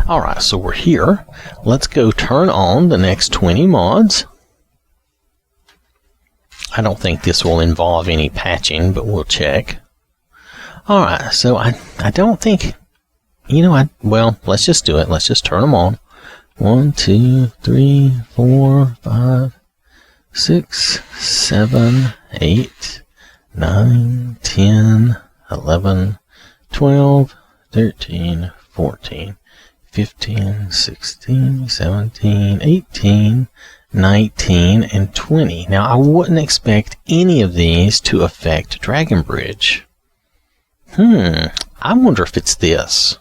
Alright, so we're here. Let's go turn on the next 20 mods. I don't think this will involve any patching, but we'll check. Alright, so I don't think... well, let's just do it. Let's just turn them on. 1, 2, 3, 4, 5, 6, 7, 8, 9, 10, 11, 12, 13, 14, 15, 16, 17, 18, 19, and 20. Now, I wouldn't expect any of these to affect Dragon Bridge. I wonder if it's this.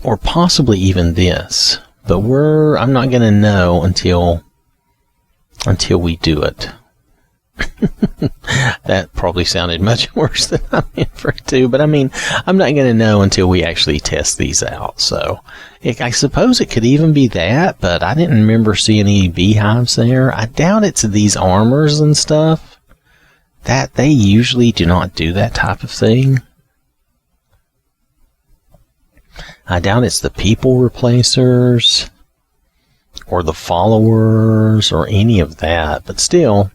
Or possibly even this. But I'm not going to know until we do it. That probably sounded much worse than I meant for it to, but I mean, I'm not going to know until we actually test these out. So, I suppose it could even be that, but I didn't remember seeing any beehives there. I doubt it's these armors and stuff. That they usually do not do that type of thing. I doubt it's the people replacers or the followers or any of that, but still,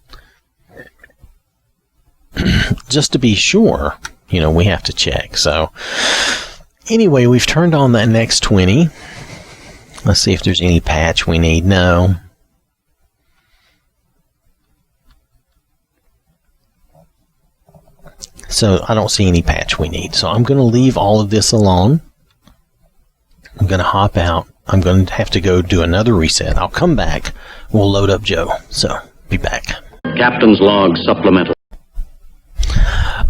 just to be sure, we have to check. So anyway, we've turned on that next 20. Let's see if there's any patch we need. No. So I don't see any patch we need. So I'm going to leave all of this alone. I'm going to hop out. I'm going to have to go do another reset. I'll come back. We'll load up Joe. So be back. Captain's log supplemental.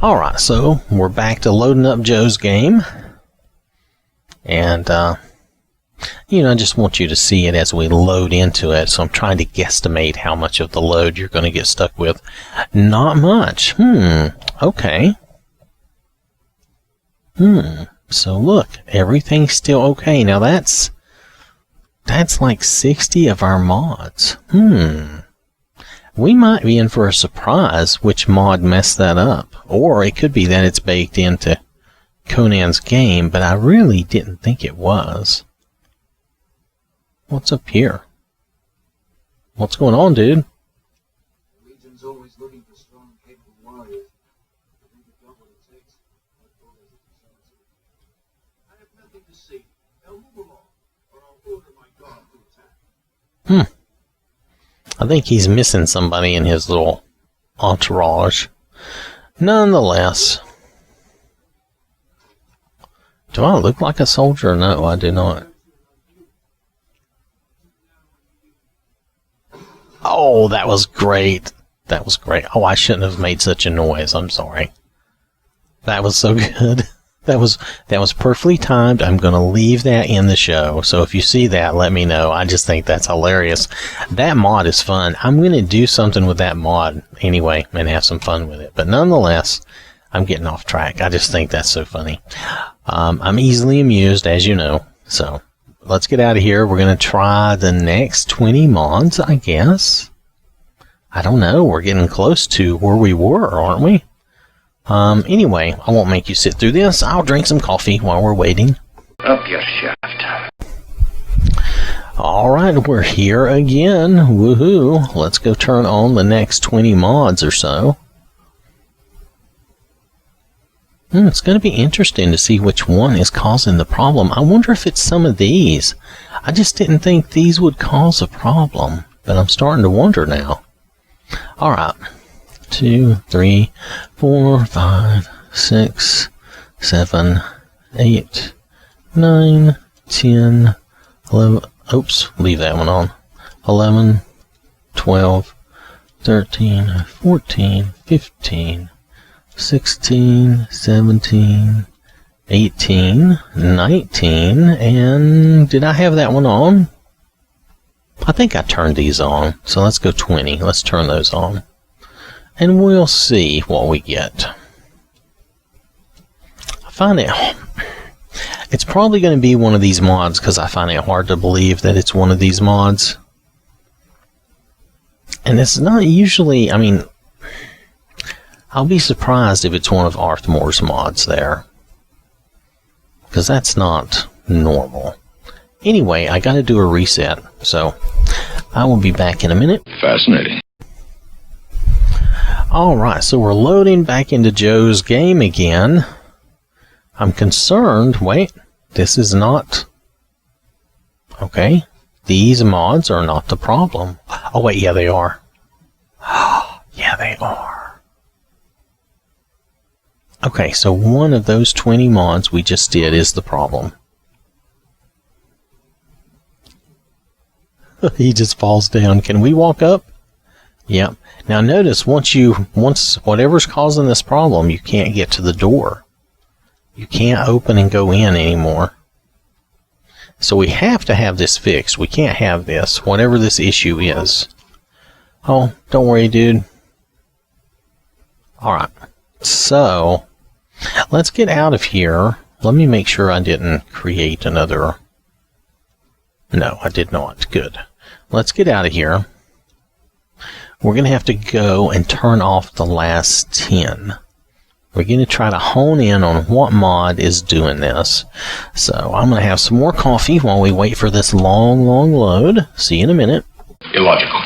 Alright, so we're back to loading up Joe's game. And, I just want you to see it as we load into it. So I'm trying to guesstimate how much of the load you're going to get stuck with. Not much. Okay. So look, everything's still okay. Now that's like 60 of our mods. We might be in for a surprise which mod messed that up. Or it could be that it's baked into Conan's game, but I really didn't think it was. What's up here? What's going on, dude? Legion's always looking for strong, capable warriors. I think they've got what it takes. I have nothing to see. Now move along, or I'll order my guard to attack. I think he's missing somebody in his little entourage. Nonetheless. Do I look like a soldier? No, I do not. Oh, that was great. That was great. Oh, I shouldn't have made such a noise. I'm sorry. That was so good. That was perfectly timed. I'm going to leave that in the show. So if you see that, let me know. I just think that's hilarious. That mod is fun. I'm going to do something with that mod anyway and have some fun with it. But nonetheless, I'm getting off track. I just think that's so funny. I'm easily amused, as you know. So let's get out of here. We're going to try the next 20 mods, I guess. I don't know. We're getting close to where we were, aren't we? Anyway, I won't make you sit through this. I'll drink some coffee while we're waiting. Up your shaft. Alright, we're here again. Woohoo. Let's go turn on the next 20 mods or so. It's going to be interesting to see which one is causing the problem. I wonder if it's some of these. I just didn't think these would cause a problem, but I'm starting to wonder now. Alright. 2, 3, 4, 5, 6, 7, 8, 9, 10, 11. Oops, leave that one on. 11, 12, 13, 14, 15, 16, 17, 18, 19, and did I have that one on? I think I turned these on, so let's go 20. Let's turn those on. And we'll see what we get. I find it's probably going to be one of these mods because I find it hard to believe that it's one of these mods. And it's not usually, I mean, I'll be surprised if it's one of Arthmor's mods there. Because that's not normal. Anyway, I gotta do a reset, so I will be back in a minute. Fascinating. Alright, so we're loading back into Joe's game again. I'm concerned, wait, this is not... Okay, these mods are not the problem. Oh wait, yeah they are. Yeah they are. Okay, so one of those 20 mods we just did is the problem. He just falls down. Can we walk up? Yep. Now notice once whatever's causing this problem, you can't get to the door. You can't open and go in anymore. So we have to have this fixed. We can't have this, whatever this issue is. Oh, don't worry, dude. Alright. So, let's get out of here. Let me make sure I didn't create another... No, I did not. Good. Let's get out of here. We're going to have to go and turn off the last 10. We're going to try to hone in on what mod is doing this. So I'm going to have some more coffee while we wait for this long load. See you in a minute. Illogical.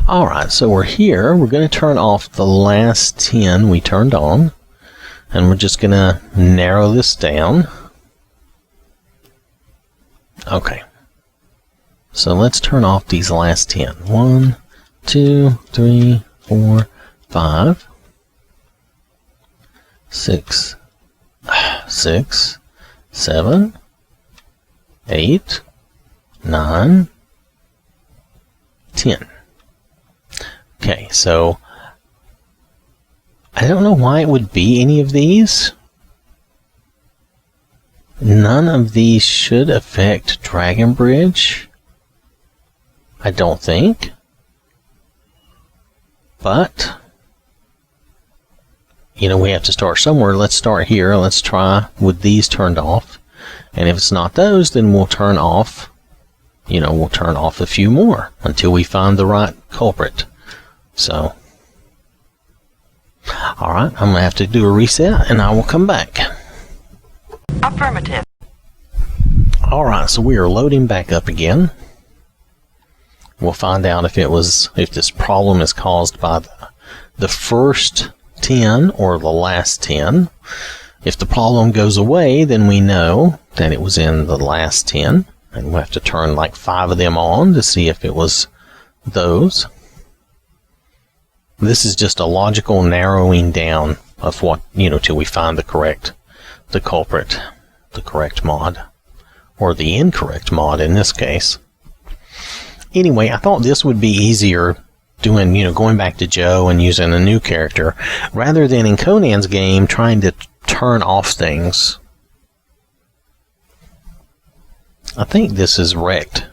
Alright, so we're here. We're going to turn off the last 10 we turned on. And we're just going to narrow this down. Okay. So let's turn off these last 10. 1, 2, 3, 4, 5, 6, 7, 8, 9, 10. Okay, so I don't know why it would be any of these. None of these should affect Dragon Bridge. I don't think. But, you know, we have to start somewhere. Let's start here. Let's try with these turned off. And if it's not those, then we'll turn off, you know, we'll turn off a few more until we find the right culprit. So, alright, I'm going to have to do a reset and I will come back. Affirmative. Alright, so we are loading back up again. We'll find out if this problem is caused by the first 10 or the last 10. If the problem goes away, then we know that it was in the last 10. And we'll have to turn like 5 of them on to see if it was those. This is just a logical narrowing down of what, you know, till we find the culprit, the correct mod. Or the incorrect mod in this case. Anyway, I thought this would be easier doing, you know, going back to Joe and using a new character rather than in Conan's game trying to turn off things. I think this is wrecked.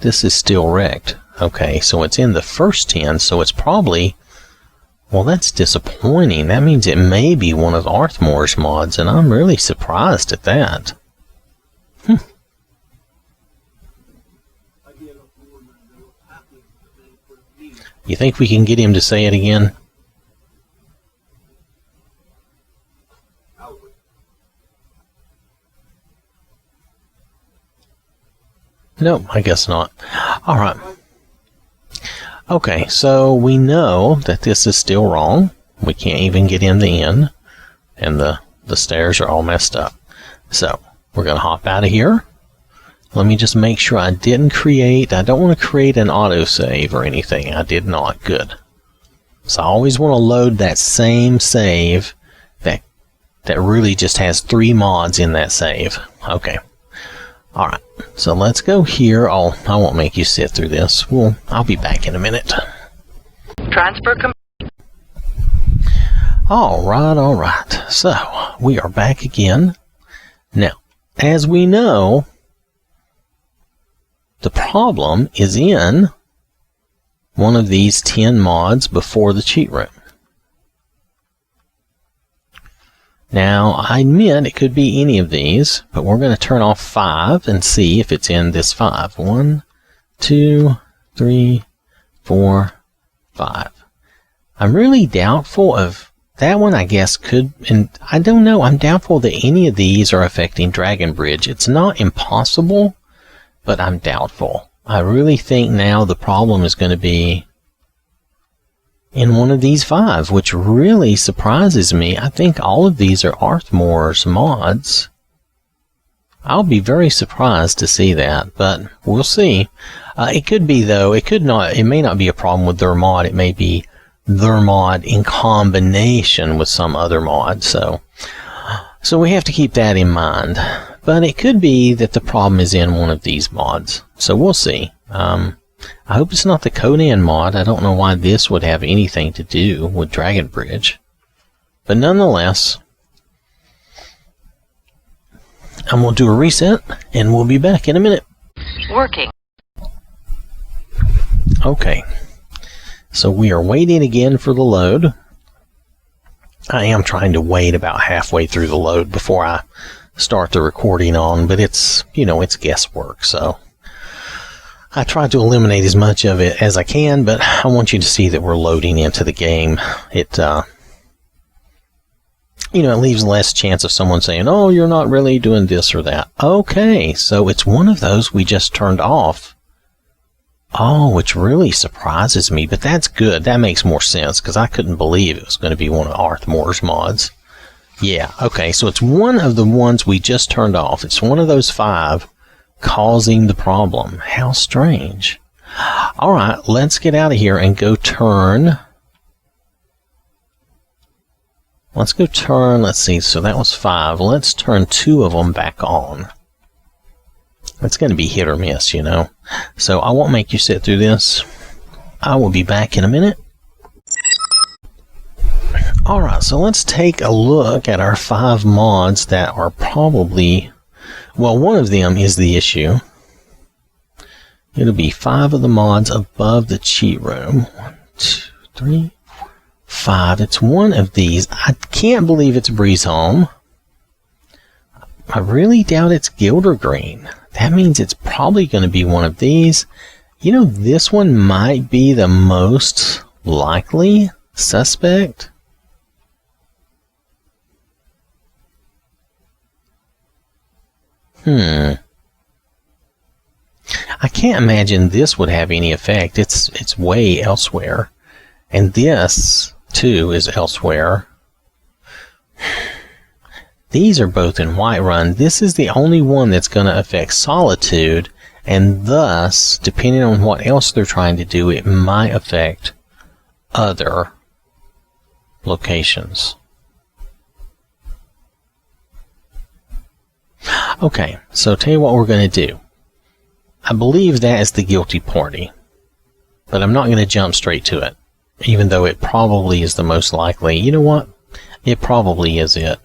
This is still wrecked. Okay, so it's in the first 10, so it's probably... Well, that's disappointing. That means it may be one of Arthmore's mods, and I'm really surprised at that. You think we can get him to say it again? Nope, I guess not. Alright. Okay, so we know that this is still wrong. We can't even get in the inn. And the stairs are all messed up. So, we're going to hop out of here. Let me just make sure I didn't create... I don't want to create an autosave or anything. I did not. Good. So I always want to load that same save that really just has 3 mods in that save. Okay. Alright. So let's go here. Oh, I won't make you sit through this. I'll be back in a minute. Transfer complete. Alright. So, we are back again. Now, as we know... The problem is in one of these 10 mods before the cheat room. Now, I admit it could be any of these, but we're going to turn off 5 and see if it's in this 5. 1, 2, 3, 4, 5. I'm really doubtful of that one I guess could, and I don't know, I'm doubtful that any of these are affecting Dragon Bridge. It's not impossible, but I'm doubtful. I really think now the problem is going to be in one of these 5, which really surprises me. I think all of these are Arthmore's mods. I'll be very surprised to see that, but we'll see. It could be, though, it may not be a problem with their mod. It may be their mod in combination with some other mod, so we have to keep that in mind. But it could be that the problem is in one of these mods, so we'll see. I hope it's not the Conan mod. I don't know why this would have anything to do with Dragon Bridge, but nonetheless, I'm going to do a reset, and we'll be back in a minute. Working. Okay, so we are waiting again for the load. I am trying to wait about halfway through the load before I start the recording on, but it's, it's guesswork, so I try to eliminate as much of it as I can, but I want you to see that we're loading into the game. It leaves less chance of someone saying, oh, you're not really doing this or that. Okay, so it's one of those we just turned off. Oh, which really surprises me, but that's good. That makes more sense, because I couldn't believe it was going to be one of Arthmore's mods. Yeah, okay, so it's one of the ones we just turned off. It's one of those 5 causing the problem. How strange. Alright, let's get out of here and go turn... let's see, so that was 5. Let's turn 2 of them back on. It's going to be hit or miss, So I won't make you sit through this. I will be back in a minute. Alright, so let's take a look at our 5 mods that are probably... Well, one of them is the issue. It'll be 5 of the mods above the cheat room. 1, 2, 3, 5. It's one of these. I can't believe it's Breeze Home. I really doubt it's Gilder Green. That means it's probably going to be one of these. This one might be the most likely suspect. I can't imagine this would have any effect. It's way elsewhere. And this, too, is elsewhere. These are both in Whiterun. This is the only one that's going to affect Solitude, and thus, depending on what else they're trying to do, it might affect other locations. Okay, so tell you what we're going to do. I believe that is the guilty party, but I'm not going to jump straight to it, even though it probably is the most likely. You know what? It probably is it.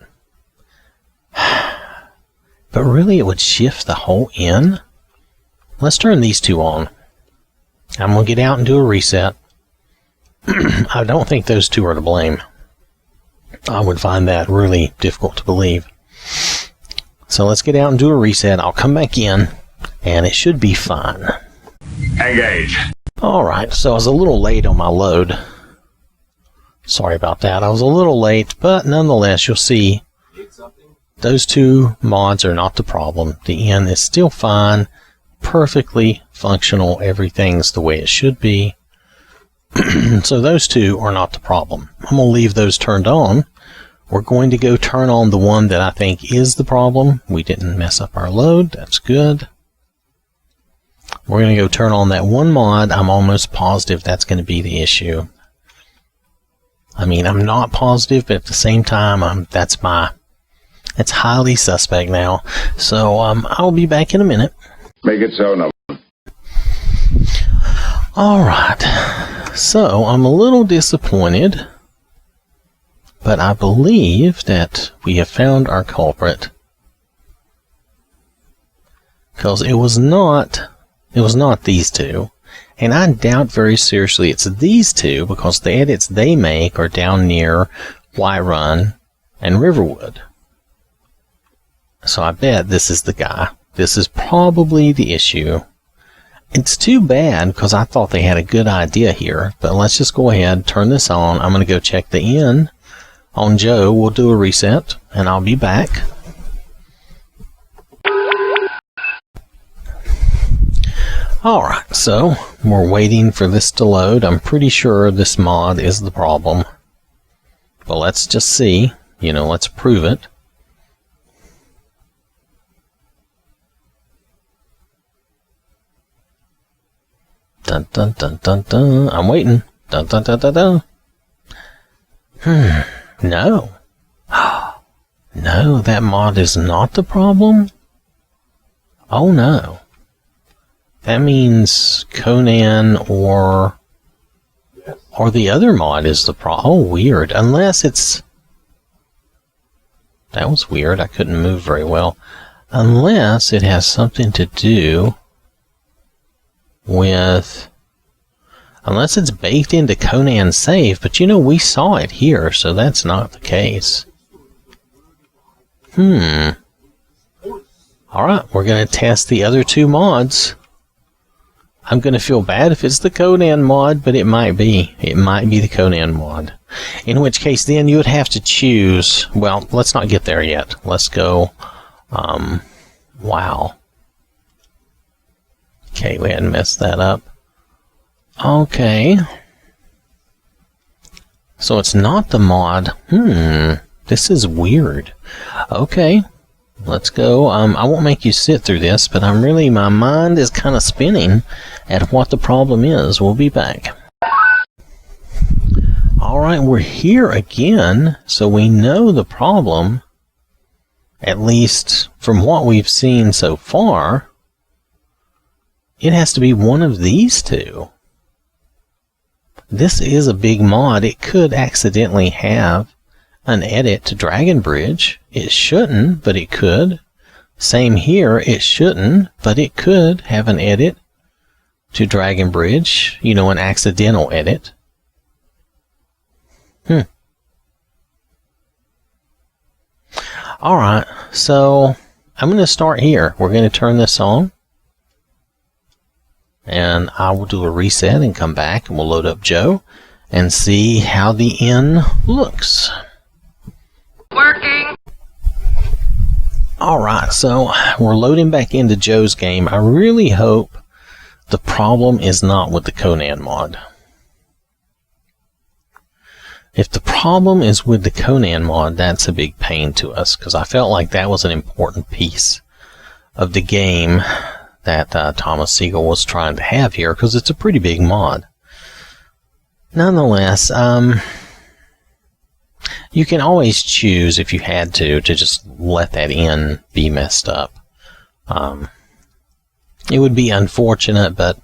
But really, it would shift the whole inn. Let's turn these 2 on. I'm going to get out and do a reset. I don't think those 2 are to blame. I would find that really difficult to believe. So let's get out and do a reset. I'll come back in, and it should be fine. Engage. Alright, so I was a little late on my load. Sorry about that. I was a little late, but nonetheless, you'll see those 2 mods are not the problem. The inn is still fine, perfectly functional. Everything's the way it should be. So those 2 are not the problem. I'm going to leave those turned on. We're going to go turn on the one that I think is the problem. We didn't mess up our load. That's good. We're going to go turn on that one mod. I'm almost positive that's going to be the issue. I mean, I'm not positive, but at the same time, it's highly suspect now. So I'll be back in a minute. Make it so, no. Alright, so I'm a little disappointed, but I believe that we have found our culprit. Because it was not these 2. And I doubt very seriously it's these 2, because the edits they make are down near Whiterun and Riverwood. So I bet this is the guy. This is probably the issue. It's too bad, because I thought they had a good idea here. But let's just go ahead, turn this on. I'm going to go check the inn. on Joe, we'll do a reset, and I'll be back. Alright, so we're waiting for this to load. I'm pretty sure this mod is the problem. But let's just see. Let's prove it. Dun dun dun dun dun. I'm waiting. Dun dun dun dun dun. No. No, that mod is not the problem? Oh no. That means Conan or the other mod is the problem. Oh, weird. Unless it's... That was weird. I couldn't move very well. Unless it has something to do with... Unless it's baked into Conan's save, but we saw it here, so that's not the case. Alright, we're going to test the other two mods. I'm going to feel bad if it's the Conan mod, but it might be. It might be the Conan mod. In which case, then you would have to choose... Well, let's not get there yet. Let's go... Wow. Okay, we hadn't messed that up. Okay. So it's not the mod. This is weird. Okay. Let's go. I won't make you sit through this, but my mind is kind of spinning at what the problem is. We'll be back. Alright, we're here again, so we know the problem, at least from what we've seen so far. It has to be one of these two. This is a big mod. It could accidentally have an edit to Dragon Bridge. It shouldn't, but it could. Same here, it shouldn't, but it could have an edit to Dragon Bridge. An accidental edit. Alright, so I'm going to start here. We're going to turn this on. And I will do a reset and come back, and we'll load up Joe and see how the inn looks. Working. Alright, so we're loading back into Joe's game. I really hope the problem is not with the Conan mod. If the problem is with the Conan mod, that's a big pain to us, because I felt like that was an important piece of the game that Thomas Siegel was trying to have here, because it's a pretty big mod. Nonetheless, you can always choose, if you had to just let that in be messed up. It would be unfortunate, but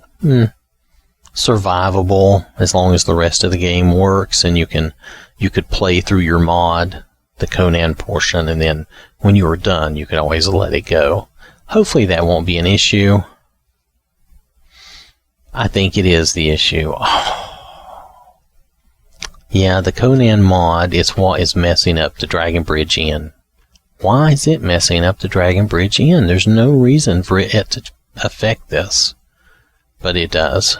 survivable as long as the rest of the game works, and you could play through your mod, the Conan portion, and then when you were done, you could always let it go. Hopefully that won't be an issue. I think it is the issue. Yeah, the Conan mod is what is messing up the Dragon Bridge Inn. Why is it messing up the Dragon Bridge Inn? There's no reason for it to affect this, but it does.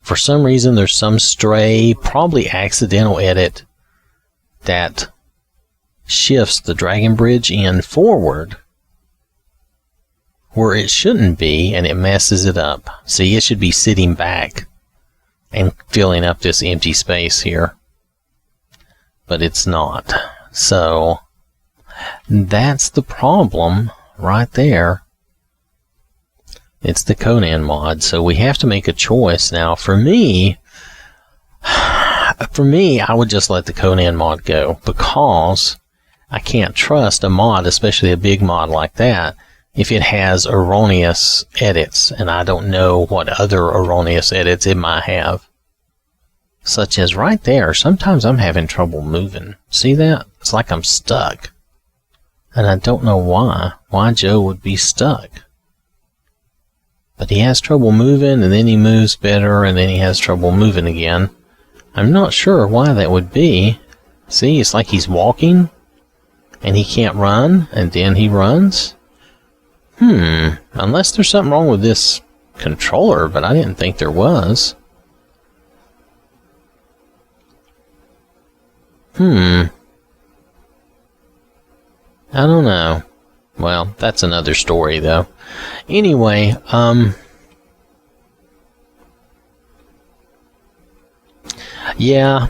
For some reason, there's some stray, probably accidental edit that shifts the Dragon Bridge Inn forward where it shouldn't be, and it messes it up. See, it should be sitting back and filling up this empty space here, but it's not. So that's the problem right there. It's the Conan mod, so we have to make a choice now. For me, I would just let the Conan mod go, because I can't trust a mod, especially a big mod like that, if it has erroneous edits, and I don't know what other erroneous edits it might have. Such as right there, sometimes I'm having trouble moving. See that? It's like I'm stuck. And I don't know why Joe would be stuck. But he has trouble moving, and then he moves better, and then he has trouble moving again. I'm not sure why that would be. See, it's like he's walking, and he can't run, and then he runs. Unless there's something wrong with this controller, but I didn't think there was. I don't know. Well, that's another story, though. Anyway, yeah,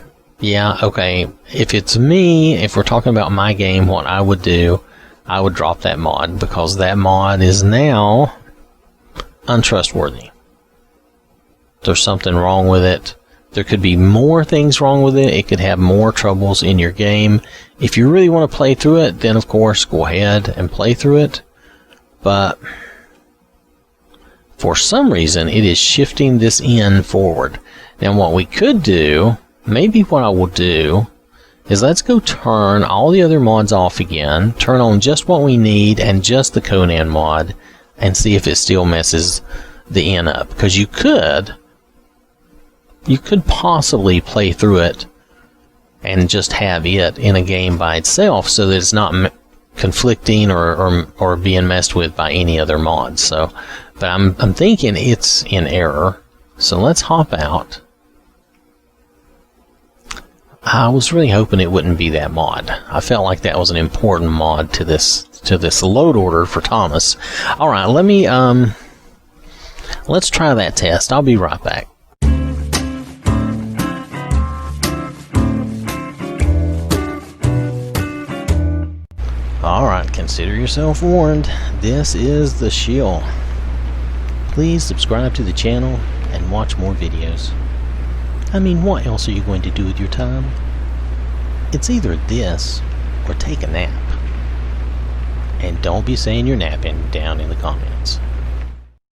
okay. If it's me, if we're talking about my game, what I would do, I would drop that mod, because that mod is now untrustworthy. There's something wrong with it. There could be more things wrong with it. It could have more troubles in your game. If you really want to play through it, then of course go ahead and play through it. But for some reason, it is shifting this in forward. Now what we could do, maybe what I will do, is let's go turn all the other mods off again, turn on just what we need and just the Conan mod, and see if it still messes the N up. Because you could possibly play through it and just have it in a game by itself, so that it's not conflicting or being messed with by any other mods. So, but I'm thinking it's in error. So let's hop out. I was really hoping it wouldn't be that mod. I felt like that was an important mod to this load order for Thomas. All right, let's try that test. I'll be right back. Alright, consider yourself warned. This is the shill. Please subscribe to the channel and watch more videos. I mean, what else are you going to do with your time? It's either this or take a nap. And don't be saying you're napping down in the comments.